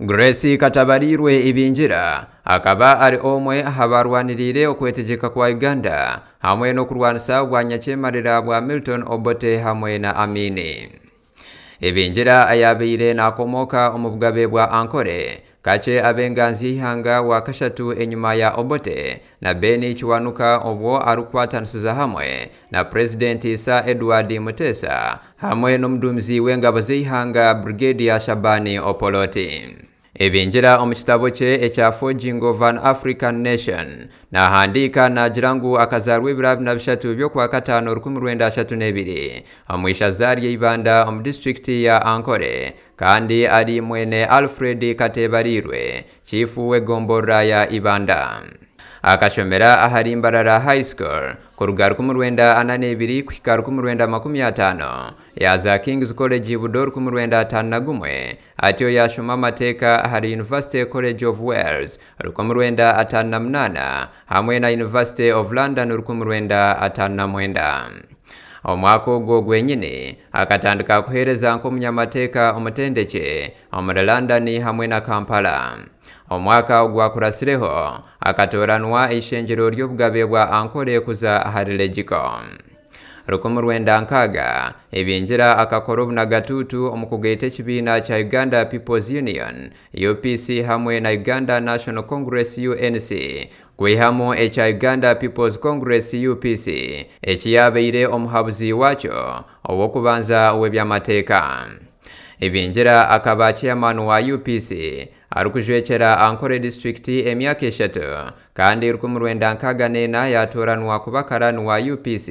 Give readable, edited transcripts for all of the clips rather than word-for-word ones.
Grace Katabarirwe Ibinjira akaba ari omwe habarwanirire okwetegeka kwa Uganda hamwe no kurwanisa bwanyachemarira bwa Milton Obote hamwe na Amini. Ibinjira ayabeire nakomoka omubugabe bwa Ankole kache abenganzi ihanga wa kashatu enyuma ya Obote na Beni Chiwanuka obwo arukwatanisiza hamwe na President Sir Edward Mutesa hamwe n'omudumzi w'engabo z'ihanga Brigadier Shabani Opoloti. Ibinjira omukitabo kye ekya Forging of an African Nation na handika na jirangu akazarwe birabi na bishatu byo kwa katano 1932 omwisha zari ibanda om district ya Ankole kandi ari mwene Alfred Katebarirwe chifu wegombora ya Ibanda. Akashomera ahari Mbarara High School kuruga 1982 kuhika 1950 yaza King's College Budor 1951 atyo yashoma amateka ahari University College of Wales 1958 hamwe na University of London 1959. Omwaka ogwo gwenyine akatandika kuhereza nk'omunyamateka omutendeke omuri London hamwe na Kampala. Omwaka ogwakurasireho akatoranwa ishenjero ry'obugabe bwa Ankole kuza ahari Legiko. 1960 Ibinjira akakora obunagatutu omukugeta ekibiina kya Uganda People's Union UPC hamwe na Uganda National Congress UNC kwihamo ekya Uganda People's Congress UPC ekiyabeire omuhabuzi wakyo owokubanza w'ebyamateeka. Ibinjira akaba chairman wa UPC arukujwekera Ankole district emyaka 3 kandi 1964 yatoranwa kuba karani wa UPC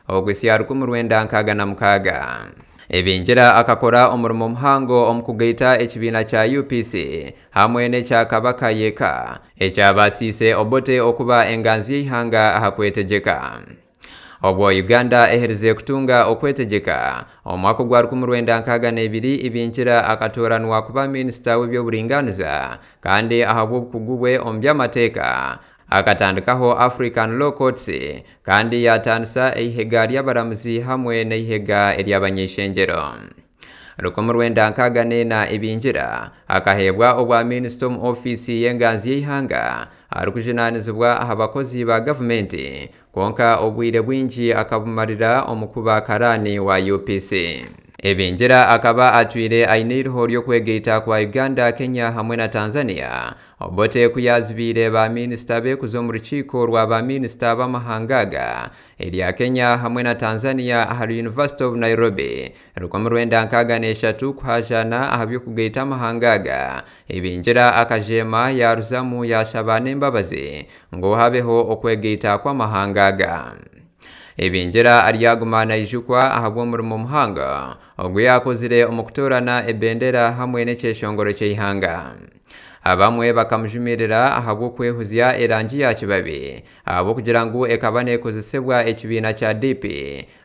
ogwisya 1966. Ibinjira akakora omurimo muhango omukugeta ekibiina kya UPC hamwe n'ekya Kabaka yeka ekyabasise Obote okuba enganzi y'ihanga ahakwetegeka. Obwo Uganda eherize kutunga okwetegeka omwaka gwa 1962 Ibinjira akatoranwa kuba minister w'ebyoburinganiza kandi ahabwo kugubwe omubyamateeka akatandikaho African Law Courts kandi yatanisa eihega ly'abaramuzi hamwe n'eihega ery'abanyeshenjero. 1964 Ibinjira akahebwa obwa Minister Office y'enganzi y'ihanga arukujinanizibwa abakozi ba government konka obwire bwingi akabumarira omukuba karani wa UPC. Ibinjira akaba atwire ainirho ly'okwegeta kwa Uganda, Kenya hamwe na Tanzania Obote kuyazibire ba minister be kuzo mu rukiko rwa ba minister b'amahangaga erya Kenya hamwe na Tanzania ahari University of Nairobi 1963 kuhajana ahabyo kugeta amahangaga. Ibinjira akajema ya ruzamu ya Shabane Mbabazi ngo habeho okwegeta kwa mahangaga. Ibinjira aryagumana ijukwa ahabwo murimo muhanga ogwo yakozire omukutorana ebendera hamwe n'ekyeshongoro ky'ihanga. Abamwe bakamujumirira ahabwo kwehuzya erangi ya kibabi abo kugira ngo ekabane kozesebwa ekibiina kya DP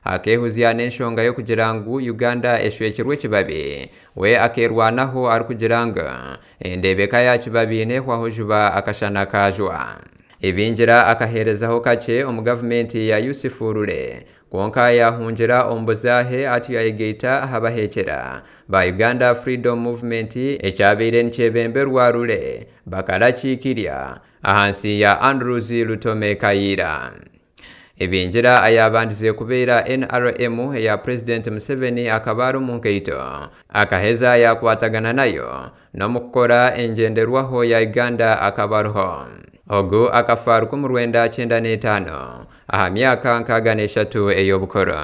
akehuzya n'enshonga yo kugira ngo Uganda eshwekirwe kibabi we akerwanaho ari kugira ngo endebeka ya kibabi nehwaho juba akashana kajwa. Ibinjira akaherezaho kache omugavumenti ya Yusufu Lule konka yahunjira ombuzahe ati yayegeta habahekera ba Uganda Freedom Movement ekyabire nkyebemberwa Lule bakarachikirya ahansi ya Andrews Lutome Kayira. Ibinjira ayabandize kubera NRM ya President Museveni akabaru munkeito akaheza yakwatagana nayo no mukora enjenderwaho ya Uganda akabaruho. Ogu akafaru 1995 aha myaka 63 ey'obukoro.